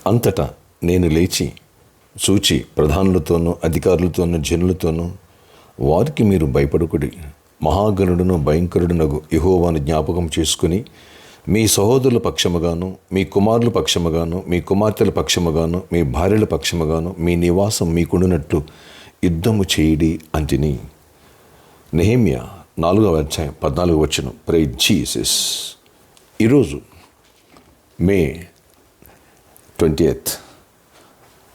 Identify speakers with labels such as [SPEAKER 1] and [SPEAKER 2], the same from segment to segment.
[SPEAKER 1] అంతటా నేను లేచి చూచి ప్రధానులతోనూ అధికారులతోనూ జనులతోనూ, వారికి మీరు భయపడకుడి, మహాగణుడును భయంకరుడునగు యెహోవాను జ్ఞాపకం చేసుకుని మీ సహోదరుల పక్షముగాను, మీ కుమారుల పక్షముగాను, మీ కుమార్తెల పక్షముగాను, మీ భార్యల పక్షముగాను మీ నివాసం మీకుండునట్టు యుద్ధము చేయుడి అంటిని. నెహెమ్యా 4వ అధ్యాయం 14వ వచనం. Praise Jesus. ఈరోజు May 20th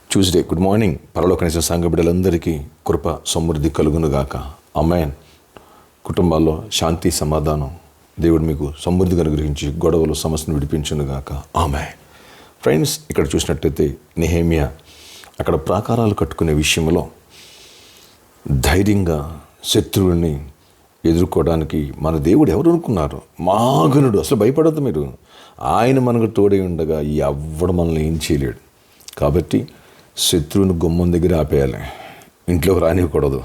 [SPEAKER 1] Tuesday. Good morning. పరలోకనిసిన సంఘ బిడ్డలందరికీ కృప సమృద్ధి కలుగునుగాక. ఆమేన్. కుటుంబాల్లో శాంతి సమాధానం దేవుడు మీకు సమృద్ధిగా అనుగ్రహించి గొడవలు సమస్యను విడిపించునుగాక. ఆమేన్. ఫ్రెండ్స్, ఇక్కడ చూసినట్టయితే నెహెమ్యా అక్కడ ప్రాకారాలు కట్టుకునే విషయంలో ధైర్యంగా శత్రువుల్ని ఎదుర్కోవడానికి మన దేవుడు ఎవరు అనుకున్నారు? మహాగణుడు. అసలు భయపడద్దు మీరు. ఆయన మనకు తోడై ఉండగా ఎవ్వడు మనల్ని ఏం చేయలేడు. కాబట్టి శత్రువుని గుమ్మం దగ్గర ఆపేయాలి, ఇంట్లోకి రానివ్వకూడదు.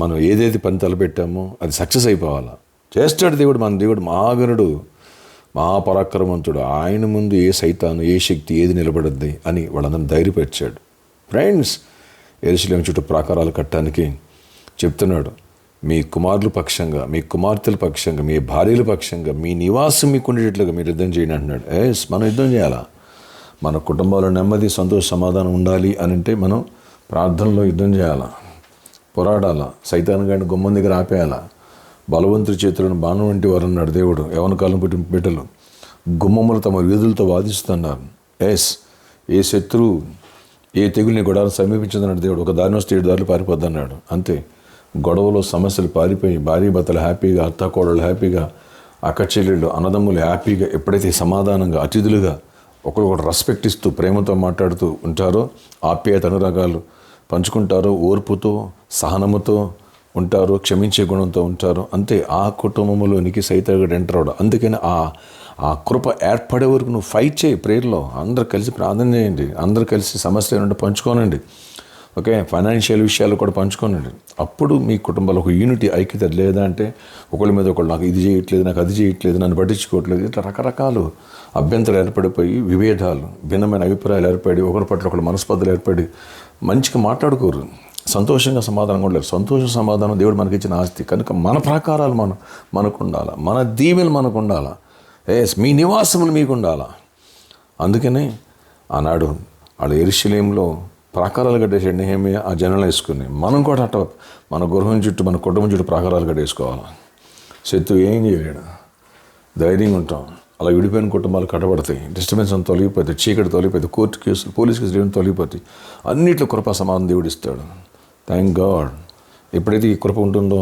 [SPEAKER 1] మనం ఏదైతే పని తలపెట్టామో అది సక్సెస్ అయిపోవాలా. చేస్తాడు దేవుడు. మన దేవుడు మహాగణుడు, మహాపరాక్రమంతుడు. ఆయన ముందు ఏ సైతాను, ఏ శక్తి ఏది నిలబడద్ది అని వాళ్ళందరినీ ధైర్యపరిచాడు. ఫ్రెండ్స్, యెరూషలేము చుట్టూ ప్రాకారాలు కట్టడానికి చెప్తున్నాడు. మీ కుమారుల పక్షంగా, మీ కుమార్తెల పక్షంగా, మీ భార్యల పక్షంగా, మీ నివాసం మీకు ఉండేటట్లుగా మీరు యుద్ధం చేయండి అంటున్నాడు. మనం యుద్ధం చేయాలా? మన కుటుంబాల్లో నెమ్మది, సంతోష, సమాధానం ఉండాలి అని అంటే మనం ప్రార్థనలో యుద్ధం చేయాలా, పోరాడాలా, సైతాన్ గాడిని గుమ్మం దగ్గర ఆపేయాలా. బలవంతుడి చేతులను బాణం వంటి వారు అన్నాడు దేవుడు. యవన కాలం పుట్టిన బిడ్డలు గుమ్మములు తమ వీధులతో వాదిస్తున్నారు. ఏ శత్రువు, ఏ తెగుల్ని గొడవలు సమీపించదన్నాడు దేవుడు. ఒక దారిని వస్తే 7 దారులు పారిపోద్ది అన్నాడు. అంతే. గొడవలో సమస్యలు పారిపోయి భార్య భర్తలు హ్యాపీగా, అత్తాకోడళ్ళు హ్యాపీగా, అక్క చెల్లెళ్ళు, అన్నదమ్ములు హ్యాపీగా ఎప్పుడైతే సమాధానంగా, అతిథులుగా ఒకరికొకరు రెస్పెక్ట్ ఇస్తూ ప్రేమతో మాట్లాడుతూ ఉంటారో, ఆప్యాయత అనురాగాలు పంచుకుంటారో, ఓర్పుతో సహనముతో ఉంటారో, క్షమించే గుణంతో ఉంటారో, అంతే ఆ కుటుంబంలోనికి సైతానుడు ఎంటర్ అవడం. అందుకని ఆ కృప ఏర్పడే వరకు నువ్వు ఫైట్ చేయి. ప్రేయర్లో అందరూ కలిసి ప్రార్థన చేయండి, అందరూ కలిసి సమస్యలు ఏమంటే పంచుకోనండి. ఓకే, ఫైనాన్షియల్ విషయాలు కూడా పంచుకోనండి. అప్పుడు మీ కుటుంబాలు ఒక యూనిటీ, ఐక్యత. లేదా అంటే ఒకళ్ళ మీద ఒకళ్ళు, నాకు ఇది చేయట్లేదు, నాకు అది చేయట్లేదు, నన్ను పట్టించుకోవట్లేదు, ఇట్లా రకరకాలు అభ్యంతరాలు ఏర్పడిపోయి, విభేదాలు, భిన్నమైన అభిప్రాయాలు ఏర్పడి, ఒకరి పట్ల ఒకళ్ళు మనస్పర్ధలు ఏర్పడి మంచిగా మాట్లాడుకోరు, సంతోషంగా సమాధానం కూడా లేరు. సంతోష సమాధానం దేవుడు మనకి ఇచ్చిన ఆస్తి కనుక మన ప్రాకారాలు మనకు ఉండాలా, మన దీవెలు మనకు ఉండాలా, మీ నివాసములు మీకు ఉండాలా. అందుకనే ఆనాడు వాళ్ళు యెరూషలేములో ప్రాకారాలు కట్టేసాడు నెహెమ్యా. ఆ జనాలు వేసుకుని మనం కూడా అట్ట మన గృహం చుట్టూ, మన కుటుంబం చుట్టూ ప్రాకారాలు కట్టేసుకోవాలి. శత్రువు ఏం చేయలేడు. ధైర్యంగా ఉంటాం. అలా విడిపోయిన కుటుంబాలు కట్టబడతాయి. డిస్టర్బెన్స్ అంతా తొలగిపోతాయి, చీకటి తొలగిపోతాయి, కోర్టు కేసులు, పోలీస్ కేసులు ఏమైనా తొలగిపోతాయి. అన్నింటిలో కృపా సమాధానం దేవుడు ఇస్తాడు. Thank God. ఎప్పుడైతే ఈ కృప ఉంటుందో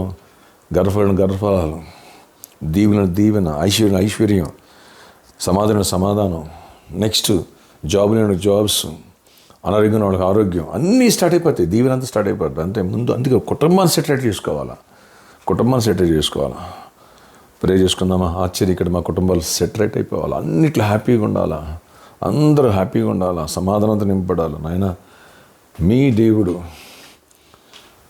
[SPEAKER 1] గర్భఫలాలు, దీవెన, ఐశ్వర్యం, సమాధానం, నెక్స్ట్ జాబ్ లేని జాబ్స్, అనారోగ్యం వాళ్ళకి ఆరోగ్యం, అన్నీ స్టార్ట్ అయిపోతాయి. దీవెన అంతా స్టార్ట్ అయిపోతుంది. అంటే ముందు అందుకే కుటుంబాన్ని సెటిల్ చేసుకోవాలా. ప్రే చేసుకుందామా? ఆశ్చర్య, ఇక్కడ మా కుటుంబాలు సెటిల్ అయిపోవాలి, అన్నిట్లో హ్యాపీగా ఉండాలా, అందరూ హ్యాపీగా ఉండాలా, సమాధానంతో నింపడాలి. నాయన, మీ దేవుడు,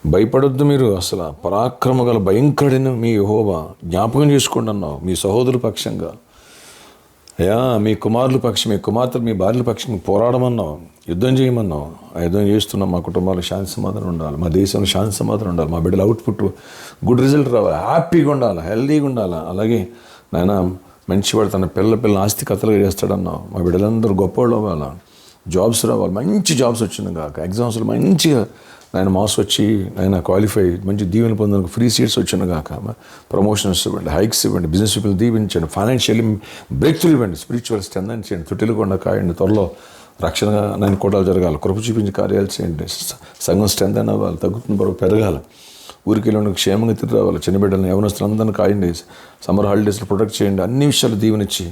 [SPEAKER 1] భయపడొద్దు మీరు. అసలు పరాక్రమ గల భయంకరుడైన మీ యెహోవా జ్ఞాపకం చేసుకోండి అన్నావు. మీ సహోదరుల పక్షంగా, మీ కుమారుల పక్షం, మీ కుమార్తెలు, మీ భార్యల పక్షంగా పోరాడమన్నావు, యుద్ధం చేయమన్నావు. ఆ యుద్ధం చేస్తున్నాం. మా కుటుంబాలకు శాంతి సమాధానం ఉండాలి, మా దేశంలో శాంతి సమాధానం ఉండాలి, మా బిడ్డల అవుట్పుట్ గుడ్ రిజల్ట్ రావాలి, హ్యాపీగా ఉండాలి, హెల్దీగా ఉండాలి. అలాగే నాయన, మంచివాడు తన పిల్లల ఆస్తి కథలుగా చేస్తాడన్నావు. మా బిడ్డలందరూ గొప్పవాళ్ళు అవ్వాలి, జాబ్స్ రావాలి, మంచి జాబ్స్ వచ్చింది కాక, ఎగ్జామ్స్లో మంచిగా నాయన మార్క్స్ వచ్చి నాయన క్వాలిఫై, మంచి దీవెన పొందడానికి ఫ్రీ సీట్స్ వచ్చిన కాక, ప్రమోషన్స్ ఇవ్వండి, హైక్స్ ఇవ్వండి, బిజినెస్ పీపుల్ దీవించండి, ఫైనాన్షియల్లీ బ్రేక్ త్రూ ఇవ్వండి, స్పిరిచువల్ స్ట్రెంథ్ చేయండి, తుటిలకుండా కాయండి. త్వరలో రక్షణగా నేను కోటాలు జరగాలి, కృప చూపించి కార్యాలు చేయండి. సంఘం స్ట్రెంథ్ అవ్వాలి, తగ్గుతున్న బరువు పెరగాలి, ఊరికి వెళ్ళి క్షేమంగా తిరిగి రావాలి. చిన్న బిడ్డలను, యవనస్తులందరినీ కాయండి, సమ్మర్ హాలిడేస్లో ప్రొటెక్ట్ చేయండి. అన్ని విషయాలు దీవెనిచ్చి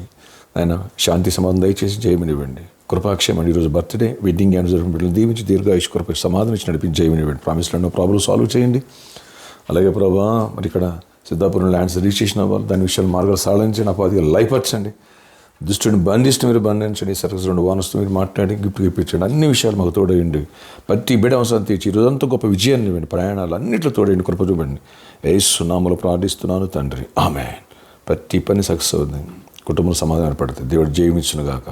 [SPEAKER 1] ఆయన శాంతి సమాధానం దయచేసి జయమనివ్వండి. కృపాక్షేమం. ఈరోజు బర్త్డే, వెడ్డింగ్ యానివర్సరీ బిడ్డలు దీవించి దీర్ఘాయుష్ కృప సమాధానం ఇచ్చి నడిపించి జయమనివ్వండి. ప్రామిస్లో ప్రాబ్లమ్ సాల్వ్ చేయండి. అలాగే ప్రభా, మరి ఇక్కడ సిద్ధాపురం ల్యాండ్స్ రిజిస్ట్రేషన్ అవ్వాలి, దాని విషయాలు మార్గాలు సాధించండి, అపాధిగా లైఫ్ వచ్చండి. దుష్టుని బంధిస్తూ మీరు బంధించండి, సర్వీస్ 2 వానస్తూ మీరు మాట్లాడి గిఫ్ట్ ఇప్పించండి. అన్ని విషయాలు మాకు తోడేయండి. ప్రతి బిడ్డ అవసరం తీర్చి ఈరోజంతా గొప్ప విజయాన్ని ఇవ్వండి. ప్రయాణాలు అన్నింటిలో తోడేయండి, కృప చూపండి. యేసు నామములో ప్రార్థిస్తున్నాను తండ్రి, ఆమేన్. ప్రతి పని సక్సెస్ అవుతుంది, కుటుంబం సమాధాన పడుతుంది. దేవుడు జయమిచ్చును గాక.